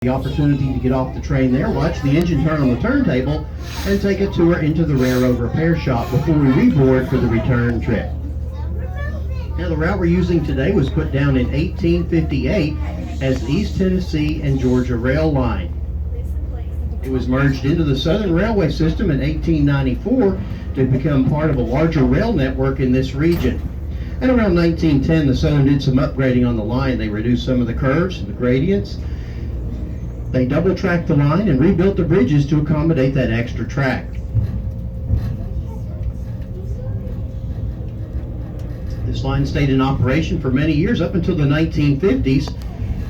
The opportunity to get off the train there, watch the engine turn on the turntable, and take a tour into the railroad repair shop before we reboard for the return trip. Now, the route we're using today was put down in 1858 as the East Tennessee and Georgia Rail Line. It was merged into the Southern Railway System in 1894 to become part of a larger rail network in this region. And around 1910, the Southern did some upgrading on the line. They reduced some of the curves and the gradients. They double-tracked the line and rebuilt the bridges to accommodate that extra track. This line stayed in operation for many years, up until the 1950s,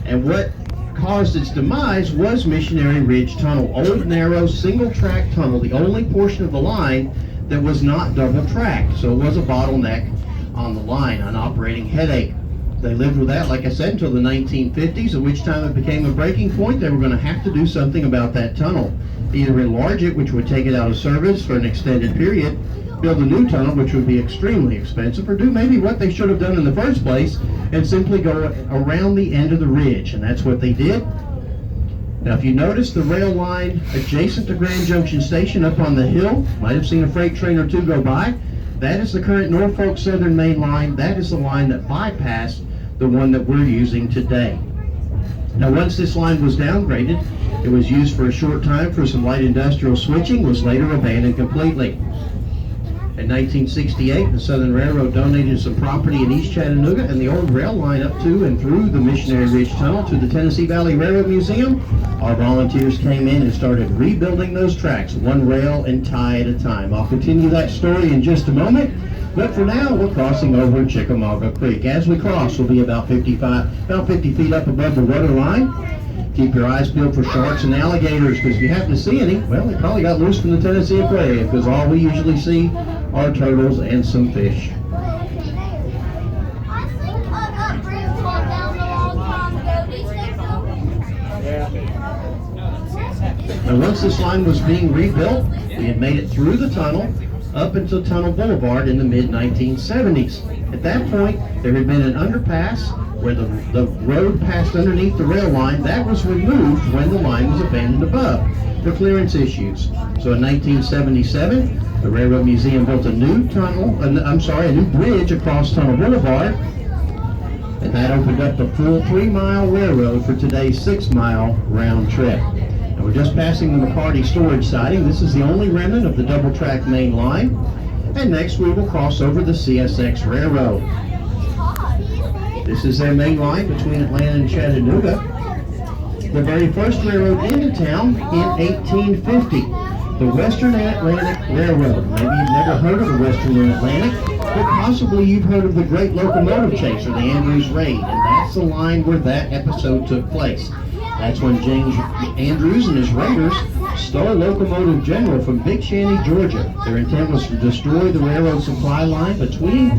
and what caused its demise was Missionary Ridge Tunnel, old, narrow, single-track tunnel, the only portion of the line that was not double-tracked, so it was a bottleneck on the line, an operating headache. They lived with that, like I said, until the 1950s, at which time it became a breaking point. They were going to have to do something about that tunnel. Either enlarge it, which would take it out of service for an extended period, build a new tunnel, which would be extremely expensive, or do maybe what they should have done in the first place and simply go around the end of the ridge, and that's what they did. Now, if you notice the rail line adjacent to Grand Junction Station up on the hill, might have seen a freight train or two go by. That is the current Norfolk Southern Main Line. That is the line that bypassed the one that we're using today. Now, once this line was downgraded, it was used for a short time for some light industrial switching, was later abandoned completely. In 1968, the Southern Railroad donated some property in East Chattanooga and the old rail line up to and through the Missionary Ridge Tunnel to the Tennessee Valley Railroad Museum. Our volunteers came in and started rebuilding those tracks, one rail and tie at a time. I'll continue that story in just a moment, but for now, we're crossing over Chickamauga Creek. As we cross, we'll be about 50 feet up above the water line. Keep your eyes peeled for sharks and alligators, because if you happen to see any, well, they probably got loose from the Tennessee Aquarium, because all we usually see are turtles and some fish. And once this line was being rebuilt, we had made it through the tunnel up until Tunnel Boulevard in the mid-1970s. At that point, there had been an underpass where the road passed underneath the rail line. That was removed when the line was abandoned above for clearance issues. So in 1977, the Railroad Museum built a new a new bridge across Tunnel Boulevard, and that opened up the full 3-mile railroad for today's 6-mile round trip. And we're just passing the McCarty storage siding. This is the only remnant of the double-track main line. And next we will cross over the CSX Railroad. This is their main line between Atlanta and Chattanooga. The very first railroad into town in 1850, the Western Atlantic Railroad. Maybe you've never heard of the Western Atlantic, but possibly you've heard of the Great Locomotive Chase, or the Andrews Raid, and that's the line where that episode took place. That's when James Andrews and his raiders stole a locomotive general from Big Shanty, Georgia. Their intent was to destroy the railroad supply line between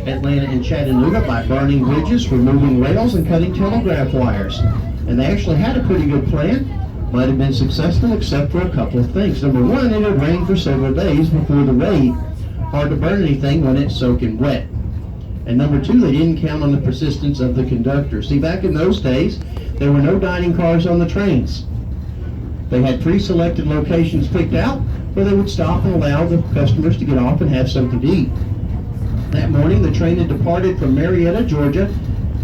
Atlanta and Chattanooga by burning bridges, removing rails, and cutting telegraph wires. And they actually had a pretty good plan. Might have been successful except for a couple of things. Number one, it had rained for several days before the raid. Hard to burn anything when it's soaking wet. And number two, they didn't count on the persistence of the conductor. See, back in those days, there were no dining cars on the trains. They had pre-selected locations picked out where they would stop and allow the customers to get off and have something to eat. That morning, the train had departed from Marietta, Georgia,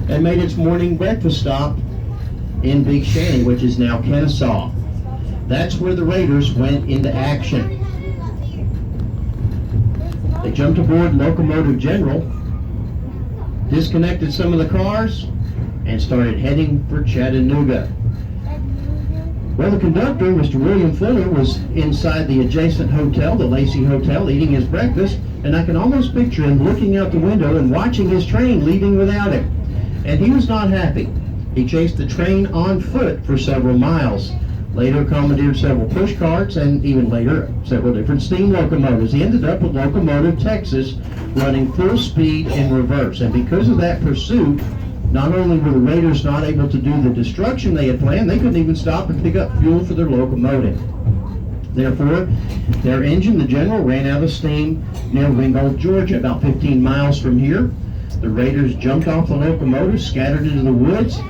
and made its morning breakfast stop in Big Shanty, which is now Kennesaw. That's where the raiders went into action. They jumped aboard Locomotive General, disconnected some of the cars, and started heading for Chattanooga. Well, the conductor, Mr. William Fuller, was inside the adjacent hotel, the Lacey Hotel, eating his breakfast, and I can almost picture him looking out the window and watching his train leaving without him. And he was not happy. He chased the train on foot for several miles. Later commandeered several push carts, and even later several different steam locomotives. He ended up with Locomotive Texas running full speed in reverse. And because of that pursuit, not only were the raiders not able to do the destruction they had planned, they couldn't even stop and pick up fuel for their locomotive. Therefore, their engine, the General, ran out of steam near Ringgold, Georgia, about 15 miles from here. The raiders jumped off the locomotive, scattered into the woods.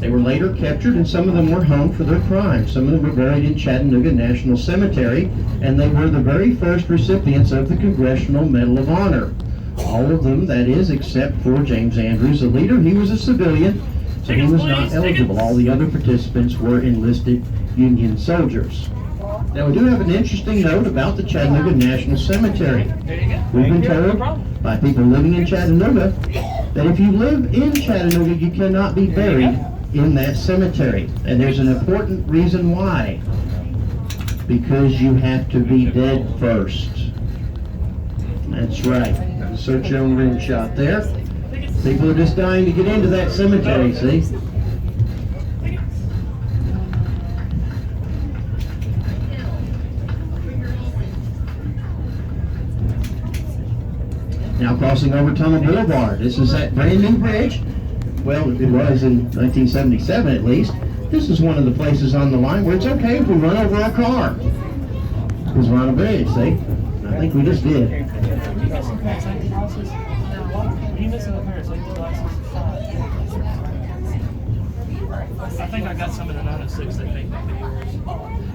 They were later captured, and some of them were hung for their crimes. Some of them were buried in Chattanooga National Cemetery, and they were the very first recipients of the Congressional Medal of Honor. All of them, that is, except for James Andrews, the leader. He was a civilian, so he was not eligible. All the other participants were enlisted Union soldiers. Now, we do have an interesting note about the Chattanooga National Cemetery. We've been told by people living in Chattanooga that if you live in Chattanooga, you cannot be buried in that cemetery. And there's an important reason why. Because you have to be dead first. That's right. Insert your own rim shot there. People are just dying to get into that cemetery, see? Now crossing over Tunnel Boulevard. This is that brand new bridge. Well, it was in 1977 at least. This is one of the places on the line where it's okay if we run over a car. Because we're on a bridge, see? I think we just did. I think I got some of the 906 that make that.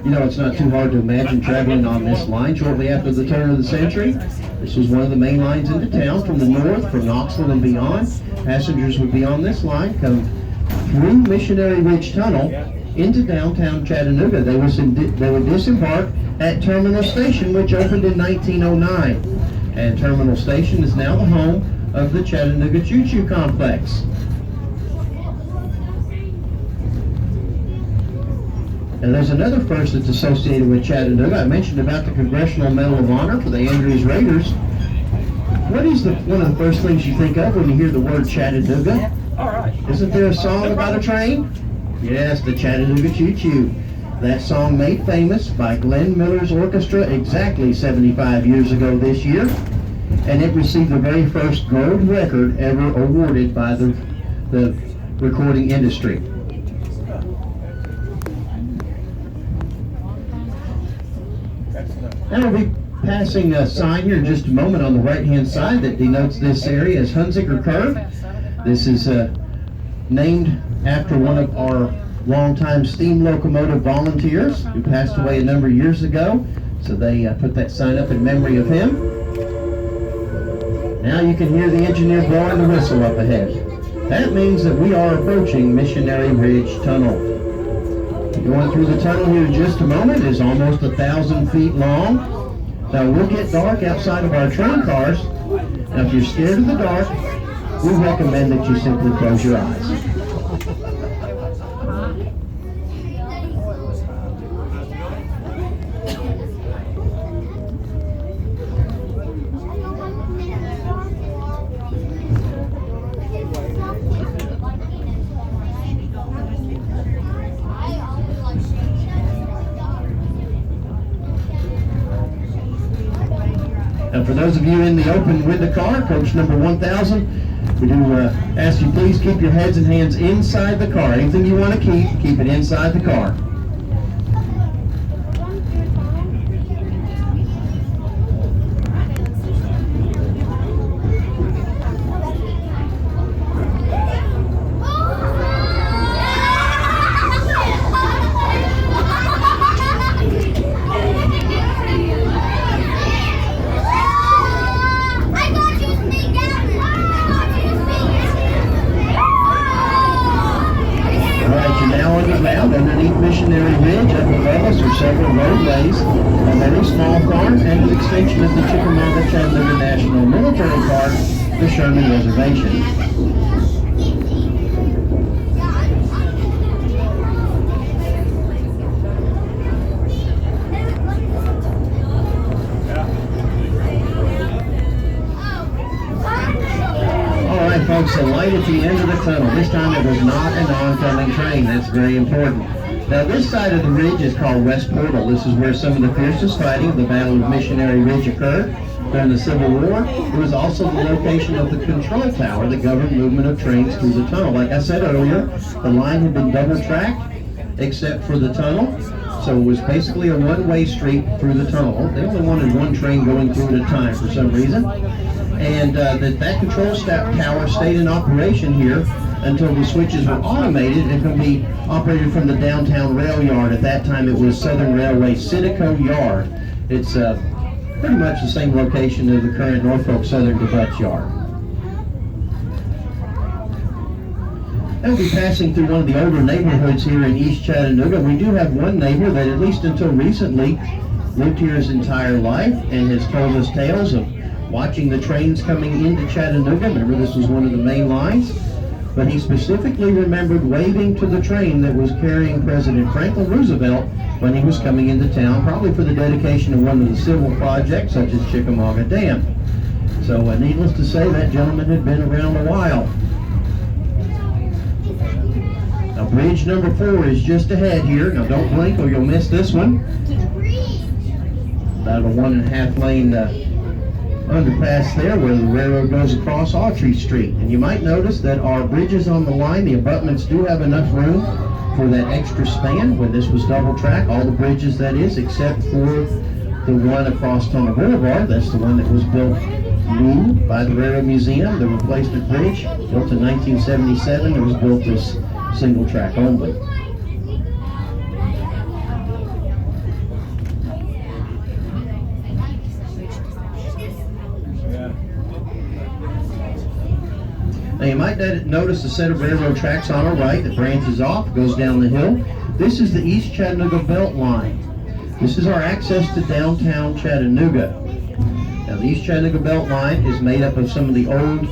You know, it's not too hard to imagine traveling on this line shortly after the turn of the century. This was one of the main lines into town from the north, from Knoxville and beyond. Passengers would be on this line, come through Missionary Ridge Tunnel into downtown Chattanooga. They would disembark at Terminal Station, which opened in 1909. And Terminal Station is now the home of the Chattanooga Choo Choo Complex. And there's another first that's associated with Chattanooga. I mentioned about the Congressional Medal of Honor for the Andrews Raiders. What is one of the first things you think of when you hear the word Chattanooga? All right. Isn't there a song about a train? Yes, the Chattanooga Choo Choo. That song made famous by Glenn Miller's orchestra exactly 75 years ago this year. And it received the very first gold record ever awarded by the recording industry. Now we'll be passing a sign here in just a moment on the right-hand side that denotes this area as Hunziker Curve. This is named after one of our longtime steam locomotive volunteers who passed away a number of years ago. So they put that sign up in memory of him. Now you can hear the engineer blowing the whistle up ahead. That means that we are approaching Missionary Ridge Tunnel. Going through the tunnel here in just a moment is almost 1,000 feet long. Now we'll get dark outside of our train cars. Now if you're scared of the dark, we recommend that you simply close your eyes. And for those of you in the open with the car, coach number 1000, we do ask you please keep your heads and hands inside the car. Anything you want to keep it inside the car. Underneath Missionary Ridge, up above us are several roadways, a very small farm, and an extension of the Chickamauga-Chattanooga National Military Park, the Sherman Reservation. Folks, the light at the end of the tunnel. This time it was not an oncoming train. That's very important. Now this side of the ridge is called West Portal. This is where some of the fiercest fighting of the Battle of Missionary Ridge occurred during the Civil War. It was also the location of the control tower that governed movement of trains through the tunnel. Like I said earlier, the line had been double tracked except for the tunnel. So it was basically a one-way street through the tunnel. They only wanted one train going through at a time for some reason. And that control tower stayed in operation here until the switches were automated and could be operated from the downtown rail yard. At that time, it was Southern Railway Cineco Yard. It's pretty much the same location as the current Norfolk Southern to Butts Yard. And we'll be passing through one of the older neighborhoods here in East Chattanooga. We do have one neighbor that, at least until recently, lived here his entire life and has told us tales of watching the trains coming into Chattanooga. Remember, this was one of the main lines. But he specifically remembered waving to the train that was carrying President Franklin Roosevelt when he was coming into town, probably for the dedication of one of the civil projects, such as Chickamauga Dam. So needless to say, that gentleman had been around a while. Now, bridge number 4 is just ahead here. Now, don't blink or you'll miss this one. About a 1.5 lane underpass there where the railroad goes across Autry Street. And you might notice that our bridges on the line, the abutments do have enough room for that extra span. When this was double track, all the bridges that is, except for the one across Tunnel Boulevard. That's the one that was built new by the Railroad Museum, the replacement bridge, built in 1977. It was built as single track only. Now you might notice a set of railroad tracks on our right that branches off, goes down the hill. This is the East Chattanooga Belt Line. This is our access to downtown Chattanooga. Now the East Chattanooga Belt Line is made up of some of the old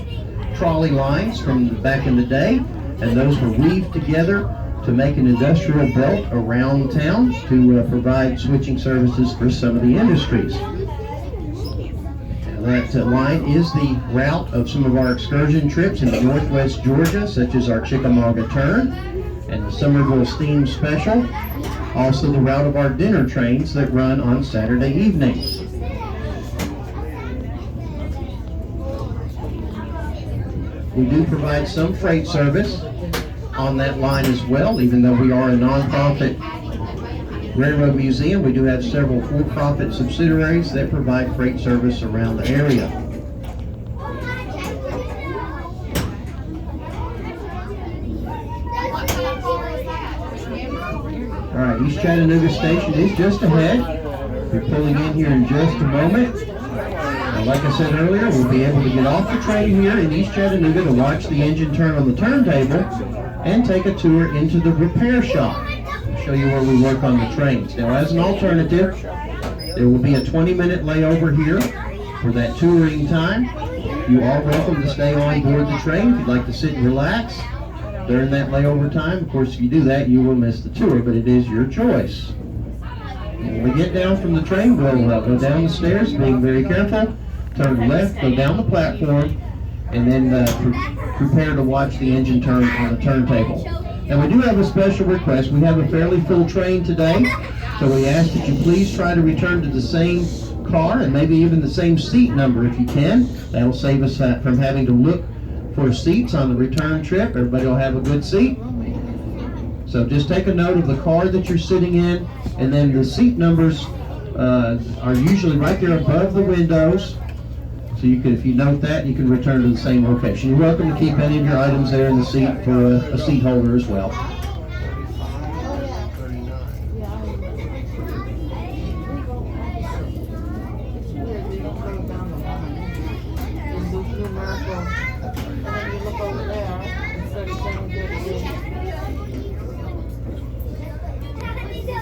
trolley lines from back in the day, and those were weaved together to make an industrial belt around town to provide switching services for some of the industries. That line is the route of some of our excursion trips into northwest Georgia, such as our Chickamauga Turn and the Somerville Steam Special. Also the route of our dinner trains that run on Saturday evenings. We do provide some freight service on that line as well, even though we are a nonprofit Railroad Museum. We do have several for-profit subsidiaries that provide freight service around the area. All right, East Chattanooga Station is just ahead. We're pulling in here in just a moment. Now, like I said earlier, we'll be able to get off the train here in East Chattanooga to watch the engine turn on the turntable and take a tour into the repair shop. Show you where we work on the trains. Now, as an alternative, there will be a 20-minute layover here for that touring time. You are welcome to stay on board the train if you'd like to sit and relax during that layover time. Of course, if you do that, you will miss the tour, but it is your choice. When we get down from the train, we'll go down the stairs, being very careful, turn left, go down the platform, and then prepare to watch the engine turn on the turntable. And we do have a special request. We have a fairly full train today, so we ask that you please try to return to the same car and maybe even the same seat number if you can. That'll save us from having to look for seats on the return trip. Everybody will have a good seat. So just take a note of the car that you're sitting in, and then the seat numbers are usually right there above the windows. So you can, if you note that, you can return to the same location. You're welcome to keep any of your items there in the seat for a seat holder as well.